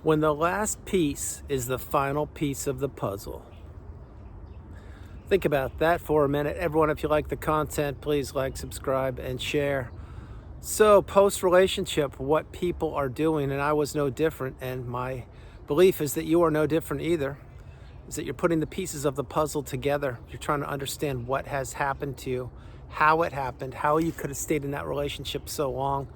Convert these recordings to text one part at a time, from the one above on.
When the last piece is the final piece of the puzzle. Think about that for a minute. Everyone, if you like the content, please like, subscribe, and share. So, post-relationship, what people are doing, and I was no different, and my belief is that you are no different either, is that you're putting the pieces of the puzzle together. You're trying to understand what has happened to you, how it happened, how you could have stayed in that relationship so long,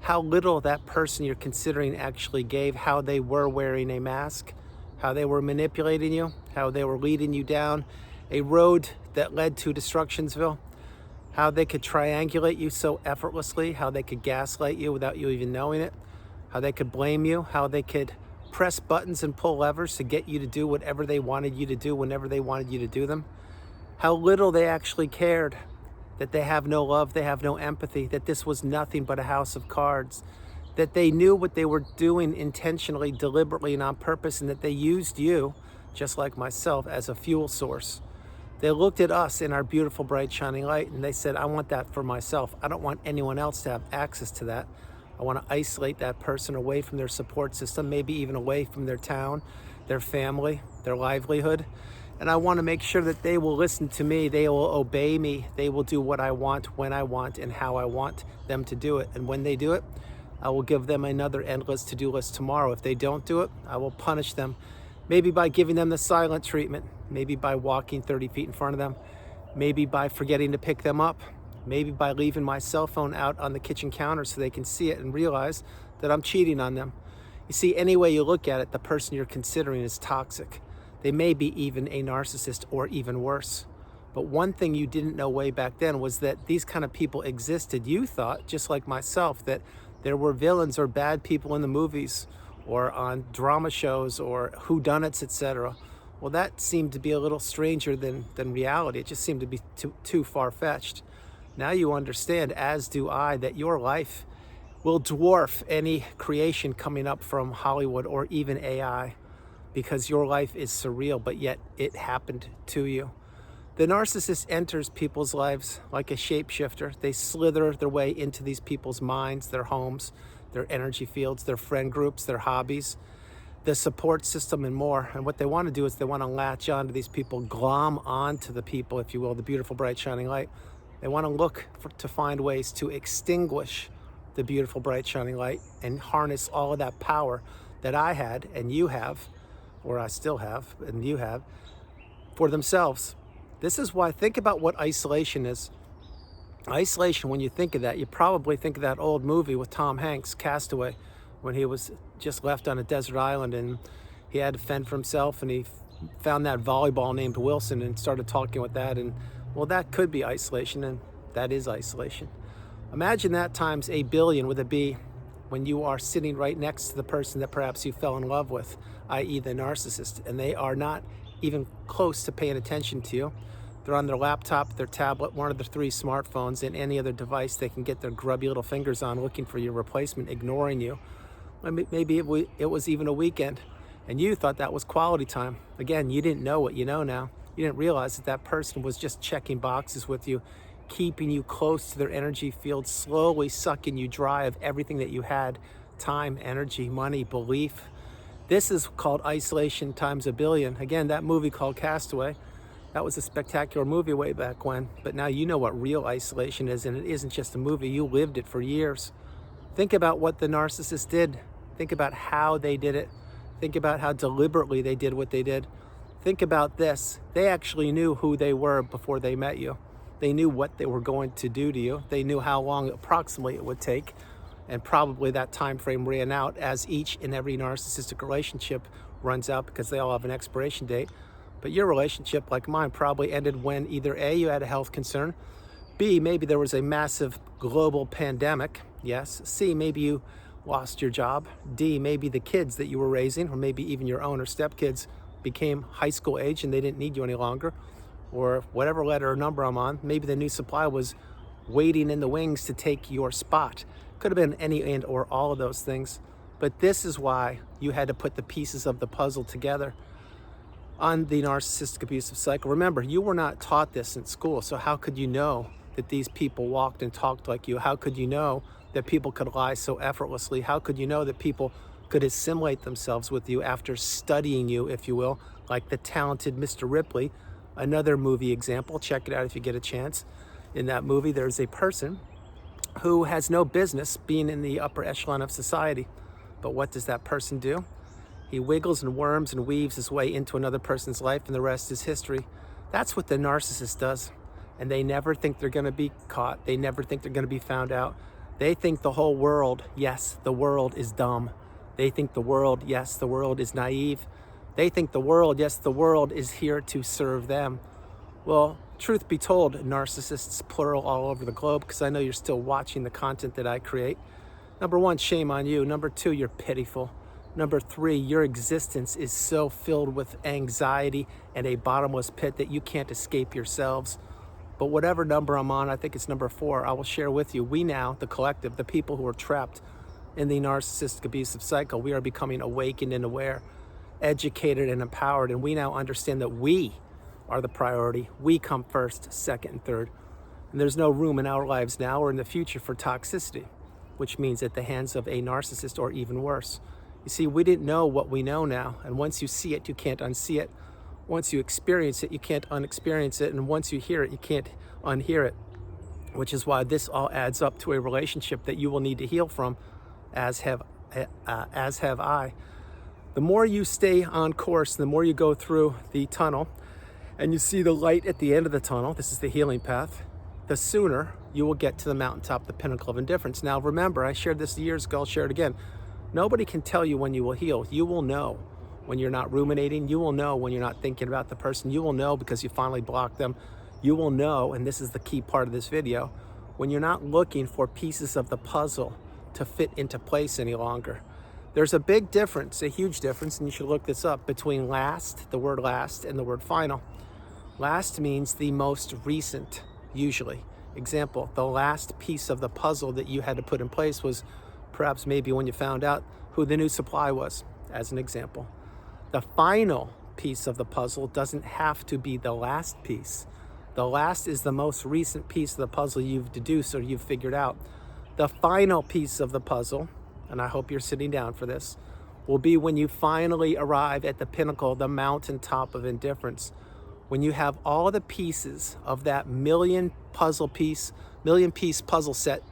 how little that person you're considering actually gave, how they were wearing a mask, how they were manipulating you, how they were leading you down a road that led to Destructionsville, how they could triangulate you so effortlessly, how they could gaslight you without you even knowing it, how they could blame you, how they could press buttons and pull levers to get you to do whatever they wanted you to do whenever they wanted you to do them, how little they actually cared, that they have no love, they have no empathy, that this was nothing but a house of cards, that they knew what they were doing intentionally, deliberately, and on purpose, and that they used you, just like myself, as a fuel source. They looked at us in our beautiful, bright, shining light, and they said, I want that for myself. I don't want anyone else to have access to that. I want to isolate that person away from their support system, maybe even away from their town, their family, their livelihood. And I want to make sure that they will listen to me, they will obey me, they will do what I want, when I want, and how I want them to do it. And when they do it, I will give them another endless to-do list tomorrow. If they don't do it, I will punish them, maybe by giving them the silent treatment, maybe by walking 30 feet in front of them, maybe by forgetting to pick them up, maybe by leaving my cell phone out on the kitchen counter so they can see it and realize that I'm cheating on them. You see, any way you look at it, the person you're considering is toxic. They may be even a narcissist or even worse. But one thing you didn't know way back then was that these kind of people existed. You thought, just like myself, that there were villains or bad people in the movies or on drama shows or whodunits, etc. Well, that seemed to be a little stranger than reality. It just seemed to be too far-fetched. Now you understand, as do I, that your life will dwarf any creation coming up from Hollywood or even AI, because your life is surreal, but yet it happened to you. The narcissist enters people's lives like a shapeshifter. They slither their way into these people's minds, their homes, their energy fields, their friend groups, their hobbies, the support system, and more. And what they want to do is they want to latch on to these people, glom onto the people, if you will, the beautiful, bright, shining light. They want to look to find ways to extinguish the beautiful, bright, shining light and harness all of that power that I had and you have, or I still have, and you have, for themselves. This is why, think about what isolation is. Isolation, when you think of that, you probably think of that old movie with Tom Hanks, Castaway, when he was just left on a desert island and he had to fend for himself, and he found that volleyball named Wilson and started talking with that. And well, that could be isolation, and that is isolation. Imagine that times a billion with a B, when you are sitting right next to the person that perhaps you fell in love with, i.e. the narcissist, and they are not even close to paying attention to you. They're on their laptop, their tablet, one of the 3 smartphones, and any other device they can get their grubby little fingers on, looking for your replacement, ignoring you. Maybe it was even a weekend, and you thought that was quality time. Again, you didn't know what you know now. You didn't realize that that person was just checking boxes with you, keeping you close to their energy field, slowly sucking you dry of everything that you had: time, energy, money, belief. This is called isolation times a billion. Again, that movie called Castaway, that was a spectacular movie way back when, but now you know what real isolation is, and it isn't just a movie. You lived it for years. Think about what the narcissist did. Think about how they did it. Think about how deliberately they did what they did. Think about this. They actually knew who they were before they met you. They knew what they were going to do to you. They knew how long approximately it would take, and probably that time frame ran out, as each and every narcissistic relationship runs out, because they all have an expiration date. But your relationship, like mine, probably ended when either A, you had a health concern, B, maybe there was a massive global pandemic, yes, C, maybe you lost your job, D, maybe the kids that you were raising, or maybe even your own or stepkids, became high school age and they didn't need you any longer, or whatever letter or number I'm on, maybe the new supply was waiting in the wings to take your spot. Could have been any and or all of those things. But this is why you had to put the pieces of the puzzle together on the narcissistic abusive cycle. Remember, you were not taught this in school, so how could you know that these people walked and talked like you? How could you know that people could lie so effortlessly? How could you know that people could assimilate themselves with you after studying you, if you will, like the talented Mr. Ripley. Another movie example, check it out if you get a chance. In that movie, there's a person who has no business being in the upper echelon of society. But what does that person do? He wiggles and worms and weaves his way into another person's life, and the rest is history. That's what the narcissist does. And they never think they're going to be caught. They never think they're going to be found out. They think the whole world, yes, the world is dumb. They think the world, yes, the world is naive. They think the world, yes, the world is here to serve them. Well, truth be told, narcissists, plural, all over the globe, because I know you're still watching the content that I create. Number one, shame on you. Number two, you're pitiful. Number three, your existence is so filled with anxiety and a bottomless pit that you can't escape yourselves. But whatever number I'm on, I think it's number 4, I will share with you. We now, the collective, the people who are trapped in the narcissistic abusive cycle, we are becoming awakened and aware, educated and empowered, and we now understand that we are the priority. We come first, second, and third. And there's no room in our lives now or in the future for toxicity, which means at the hands of a narcissist or even worse. You see, we didn't know what we know now, and once you see it, you can't unsee it. Once you experience it, you can't unexperience it, and once you hear it, you can't unhear it, which is why this all adds up to a relationship that you will need to heal from, as have I. The more you stay on course, the more you go through the tunnel, and you see the light at the end of the tunnel, this is the healing path, the sooner you will get to the mountaintop, the pinnacle of indifference. Now remember, I shared this years ago, I'll share it again. Nobody can tell you when you will heal. You will know when you're not ruminating. You will know when you're not thinking about the person. You will know because you finally blocked them. You will know, and this is the key part of this video, when you're not looking for pieces of the puzzle to fit into place any longer. There's a big difference, a huge difference, and you should look this up, between last, the word last, and the word final. Last means the most recent, usually. Example, the last piece of the puzzle that you had to put in place was perhaps maybe when you found out who the new supply was, as an example. The final piece of the puzzle doesn't have to be the last piece. The last is the most recent piece of the puzzle you've deduced or you've figured out. The final piece of the puzzle, and I hope you're sitting down for this, will be when you finally arrive at the pinnacle, the mountaintop of indifference. When you have all the pieces of that million piece puzzle set,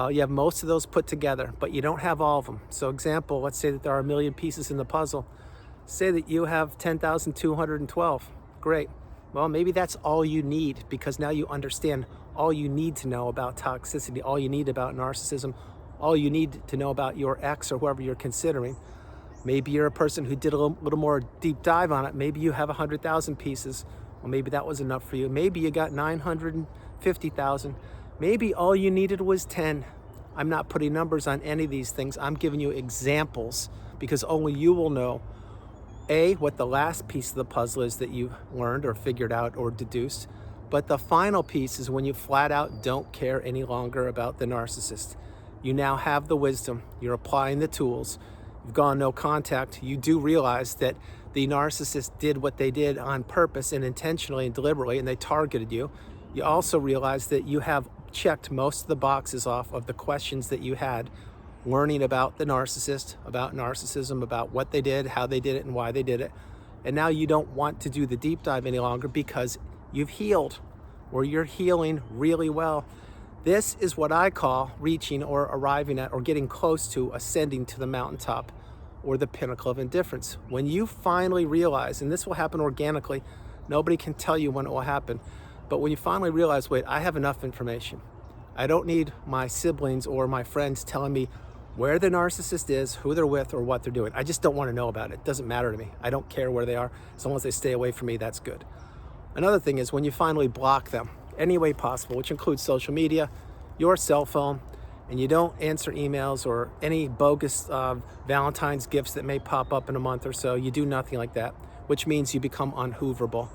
you have most of those put together, but you don't have all of them. So example, let's say that there are 1 million pieces in the puzzle. Say that you have 10,212. Great. Well, maybe that's all you need, because now you understand all you need to know about toxicity, all you need about narcissism, all you need to know about your ex or whoever you're considering. Maybe you're a person who did a little more deep dive on it. Maybe you have 100,000 pieces. Well, maybe that was enough for you. Maybe you got 950,000. Maybe all you needed was 10. I'm not putting numbers on any of these things. I'm giving you examples because only you will know, A, what the last piece of the puzzle is that you learned or figured out or deduced. But the final piece is when you flat out don't care any longer about the narcissist. You now have the wisdom. You're applying the tools. You've gone no contact. You do realize that the narcissist did what they did on purpose and intentionally and deliberately, and they targeted you. You also realize that you have checked most of the boxes off of the questions that you had learning about the narcissist, about narcissism, about what they did, how they did it, and why they did it. And now you don't want to do the deep dive any longer because you've healed, or you're healing really well. This is what I call reaching or arriving at or getting close to ascending to the mountaintop or the pinnacle of indifference. When you finally realize, and this will happen organically, nobody can tell you when it will happen, but when you finally realize, wait, I have enough information. I don't need my siblings or my friends telling me where the narcissist is, who they're with, or what they're doing. I just don't want to know about it. It doesn't matter to me. I don't care where they are. As long as they stay away from me, that's good. Another thing is when you finally block them any way possible, which includes social media, your cell phone, and you don't answer emails or any bogus Valentine's gifts that may pop up in a month or so. You do nothing like that, which means you become unhooverable.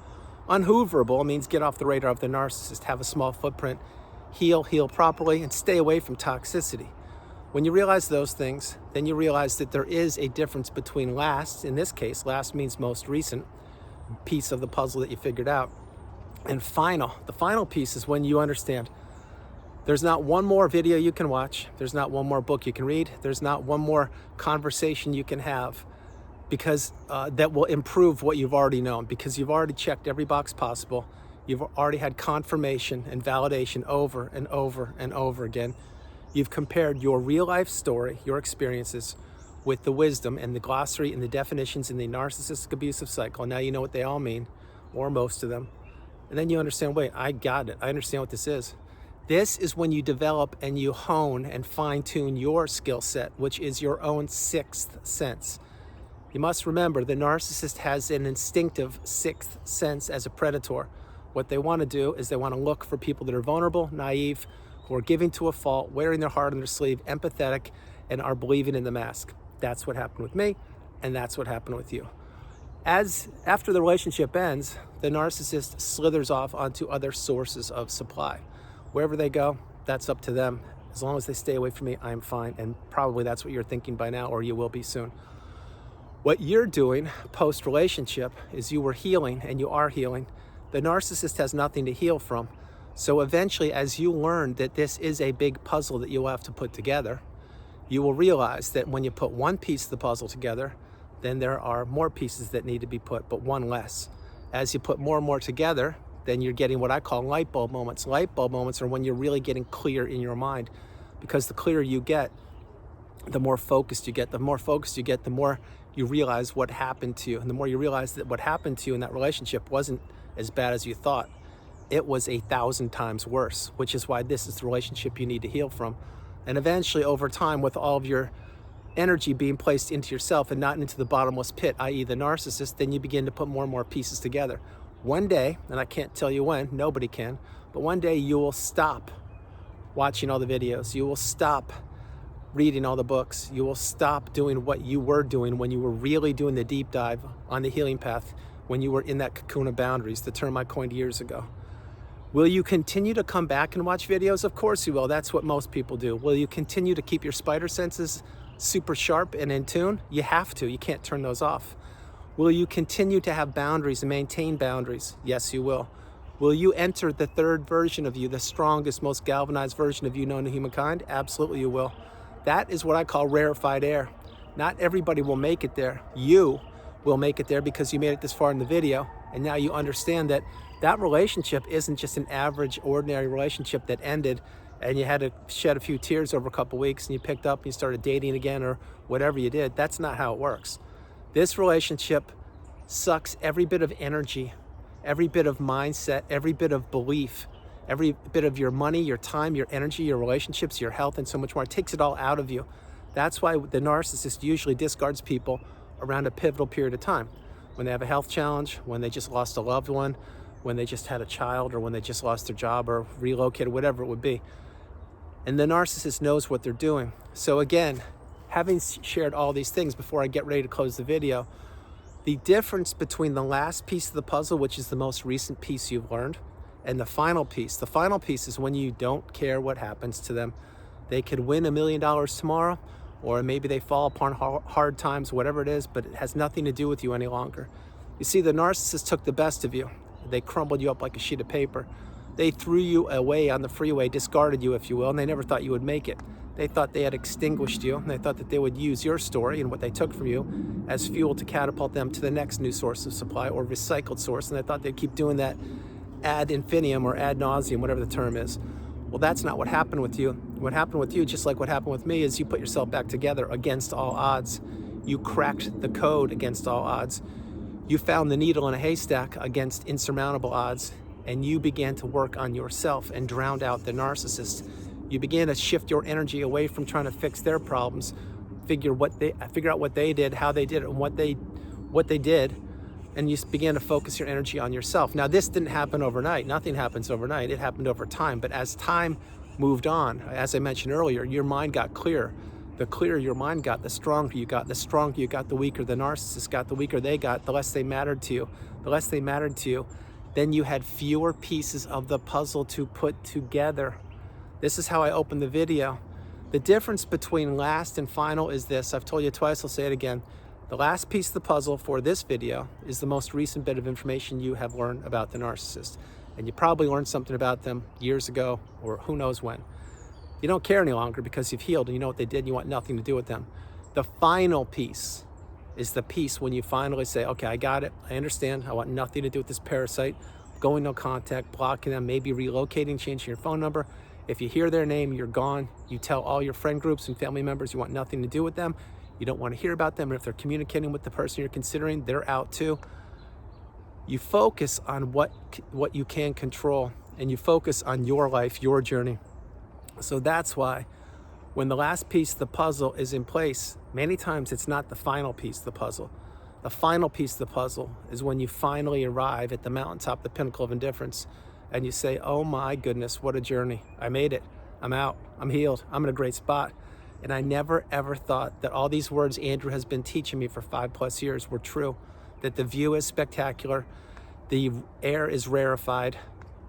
Unhooverable means get off the radar of the narcissist, have a small footprint, heal properly, and stay away from toxicity. When you realize those things, then you realize that there is a difference between last, in this case, last means most recent piece of the puzzle that you figured out, and final. The final piece is when you understand, There's not one more video you can watch. There's not one more book you can read. There's not one more conversation you can have because that will improve what you've already known, because you've already checked every box possible. You've already had confirmation and validation over and over and over again. You've compared your real life story, your experiences, with the wisdom and the glossary and the definitions in the narcissistic abusive cycle. Now you know what they all mean, or most of them. And then you understand, wait, I got it. I understand what this is. This is when you develop and you hone and fine tune your skill set, which is your own sixth sense. You must remember the narcissist has an instinctive sixth sense as a predator. What they want to do is they want to look for people that are vulnerable, naive, who are giving to a fault, wearing their heart on their sleeve, empathetic, and are believing in the mask. That's what happened with me, and that's what happened with you. After the relationship ends, the narcissist slithers off onto other sources of supply. Wherever they go, that's up to them. As long as they stay away from me, I'm fine. And probably that's what you're thinking by now, or you will be soon. What you're doing post-relationship is you were healing, and you are healing. The narcissist has nothing to heal from. So eventually, as you learn that this is a big puzzle that you'll have to put together, you will realize that when you put one piece of the puzzle together, then there are more pieces that need to be put, but one less. As you put more and more together, then you're getting what I call light bulb moments. Light bulb moments are when you're really getting clear in your mind, because the clearer you get, the more focused you get. The more focused you get, the more you realize what happened to you. And the more you realize that what happened to you in that relationship wasn't as bad as you thought. It was 1,000 times worse, which is why this is the relationship you need to heal from. And eventually, over time, with all of your energy being placed into yourself and not into the bottomless pit, i.e. the narcissist, then you begin to put more and more pieces together. One day, and I can't tell you when, nobody can, but one day you will stop watching all the videos. You will stop reading all the books. You will stop doing what you were doing when you were really doing the deep dive on the healing path, when you were in that cocoon of boundaries, the term I coined years ago. Will you continue to come back and watch videos? Of course you will. That's what most people do. Will you continue to keep your spider senses super sharp and in tune? You have to. You can't turn those off. Will you continue to have boundaries and maintain boundaries? Yes, you will. Will you enter the third version of you, the strongest, most galvanized version of you known to humankind? Absolutely you will. That is what I call rarefied air. Not everybody will make it there. You will make it there because you made it this far in the video, and now you understand that that relationship isn't just an average, ordinary relationship that ended and you had to shed a few tears over a couple weeks and you picked up and you started dating again or whatever you did. That's not how it works. This relationship sucks every bit of energy, every bit of mindset, every bit of belief, every bit of your money, your time, your energy, your relationships, your health, and so much more. It takes it all out of you. That's why the narcissist usually discards people around a pivotal period of time. When they have a health challenge, when they just lost a loved one, when they just had a child, or when they just lost their job or relocated, whatever it would be. And the narcissist knows what they're doing. So again, having shared all these things before I get ready to close the video, the difference between the last piece of the puzzle, which is the most recent piece you've learned, and the final piece is when you don't care what happens to them. They could win $1 million tomorrow, or maybe they fall upon hard times, whatever it is, but it has nothing to do with you any longer. You see, the narcissist took the best of you. They crumbled you up like a sheet of paper. They threw you away on the freeway, discarded you, if you will, and they never thought you would make it. They thought they had extinguished you, and they thought that they would use your story and what they took from you as fuel to catapult them to the next new source of supply or recycled source, and they thought they'd keep doing that ad infinitum or ad nauseum, whatever the term is. Well, that's not what happened with you. What happened with you, just like what happened with me, is you put yourself back together against all odds. You cracked the code against all odds. You found the needle in a haystack against insurmountable odds, and you began to work on yourself and drowned out the narcissist. You began to shift your energy away from trying to fix their problems, figure out what they did, how they did it, and what they did, and you began to focus your energy on yourself. Now, this didn't happen overnight. Nothing happens overnight. It happened over time. But as time moved on, as I mentioned earlier, your mind got clearer. The clearer your mind got, the stronger you got. The stronger you got, the weaker the narcissist got. The weaker they got, the less they mattered to you. The less they mattered to you, then you had fewer pieces of the puzzle to put together. This is how I opened the video. The difference between last and final is this. I've told you twice, I'll say it again. The last piece of the puzzle for this video is the most recent bit of information you have learned about the narcissist. and you probably learned something about them years ago or who knows when. You don't care any longer because you've healed and you know what they did and you want nothing to do with them. The final piece is the piece when you finally say, okay, I got it, I understand, I want nothing to do with this parasite, going no contact, blocking them, maybe relocating, changing your phone number. If you hear their name, you're gone. You tell all your friend groups and family members you want nothing to do with them. You don't want to hear about them. And if they're communicating with the person you're considering, they're out too. You focus on what you can control, and you focus on your life, your journey. So that's why when the last piece of the puzzle is in place, many times it's not the final piece of the puzzle. The final piece of the puzzle is when you finally arrive at the mountaintop, the pinnacle of indifference, and you say, oh my goodness, what a journey. I made it. I'm out. I'm healed. I'm in a great spot. And I never ever thought that all these words Andrew has been teaching me for 5+ years were true. That the view is spectacular. The air is rarefied.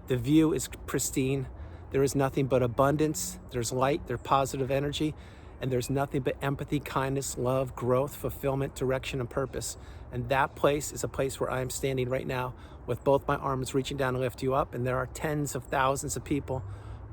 The view is pristine. There is nothing but abundance. There's light, there's positive energy, and there's nothing but empathy, kindness, love, growth, fulfillment, direction, and purpose. And that place is a place where I am standing right now with both my arms reaching down to lift you up. And there are tens of thousands of people,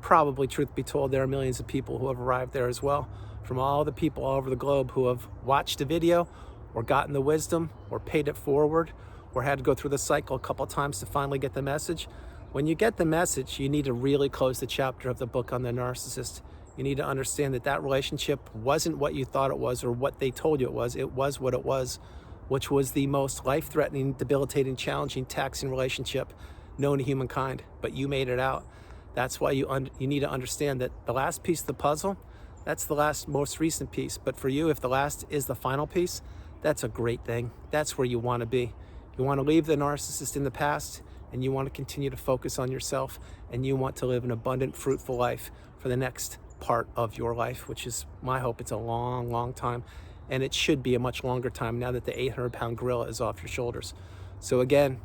probably, truth be told, there are millions of people who have arrived there as well, from all the people all over the globe who have watched a video or gotten the wisdom or paid it forward or had to go through the cycle a couple times to finally get the message. When you get the message, you need to really close the chapter of the book on the narcissist. You need to understand that that relationship wasn't what you thought it was or what they told you it was. It was what it was, which was the most life-threatening, debilitating, challenging, taxing relationship known to humankind. But you made it out. That's why you need to understand that the last piece of the puzzle, that's the last, most recent piece. But for you, if the last is the final piece, that's a great thing. That's where you want to be. You want to leave the narcissist in the past, and you want to continue to focus on yourself, and you want to live an abundant, fruitful life for the next part of your life, which is my hope. It's a long, long time, and it should be a much longer time now that the 800-pound gorilla is off your shoulders. So again,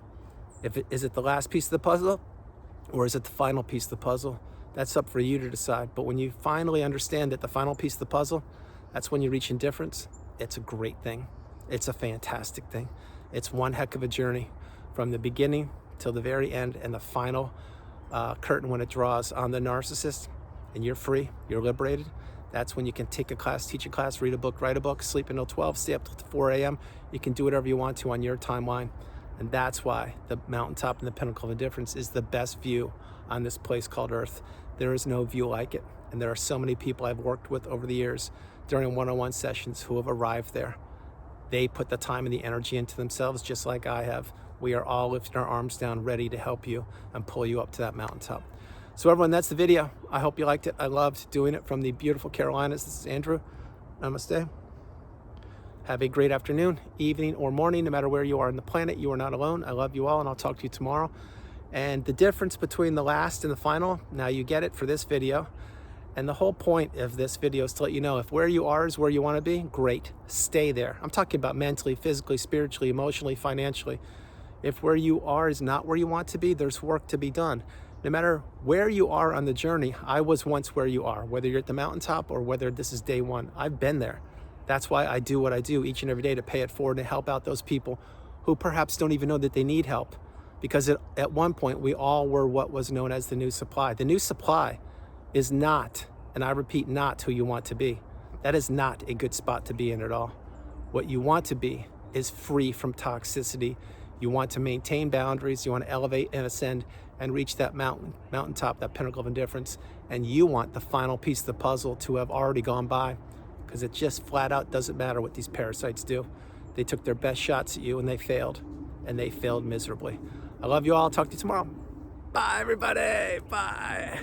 is it the last piece of the puzzle, or is it the final piece of the puzzle? That's up for you to decide. But when you finally understand that the final piece of the puzzle, that's when you reach indifference. It's a great thing. It's a fantastic thing. It's one heck of a journey from the beginning till the very end, and the final curtain when it draws on the narcissist, and you're free, you're liberated. That's when you can take a class, teach a class, read a book, write a book, sleep until 12, stay up till 4 a.m. You can do whatever you want to on your timeline. And that's why the mountaintop and the pinnacle of indifference is the best view on this place called Earth. There is no view like it. And there are so many people I've worked with over the years during one-on-one sessions who have arrived there. They put the time and the energy into themselves just like I have. We are all lifting our arms down, ready to help you and pull you up to that mountaintop. So everyone, that's the video. I hope you liked it. I loved doing it from the beautiful Carolinas. This is Andrew. Namaste. Have a great afternoon, evening, or morning, no matter where you are on the planet. You are not alone. I love you all, and I'll talk to you tomorrow. And the difference between the last and the final, now you get it for this video. And the whole point of this video is to let you know if where you are is where you want to be, great, stay there. I'm talking about mentally, physically, spiritually, emotionally, financially. If where you are is not where you want to be, there's work to be done. No matter where you are on the journey, I was once where you are, whether you're at the mountaintop or whether this is day one. I've been there. That's why I do what I do each and every day, to pay it forward and help out those people who perhaps don't even know that they need help. Because at one point, we all were what was known as the new supply. The new supply is not, and I repeat, not who you want to be. That is not a good spot to be in at all. What you want to be is free from toxicity. You want to maintain boundaries. You want to elevate and ascend and reach that mountaintop, that pinnacle of indifference. And you want the final piece of the puzzle to have already gone by, because it just flat out doesn't matter what these parasites do. They took their best shots at you and they failed miserably. I love you all. Talk to you tomorrow. Bye, everybody. Bye.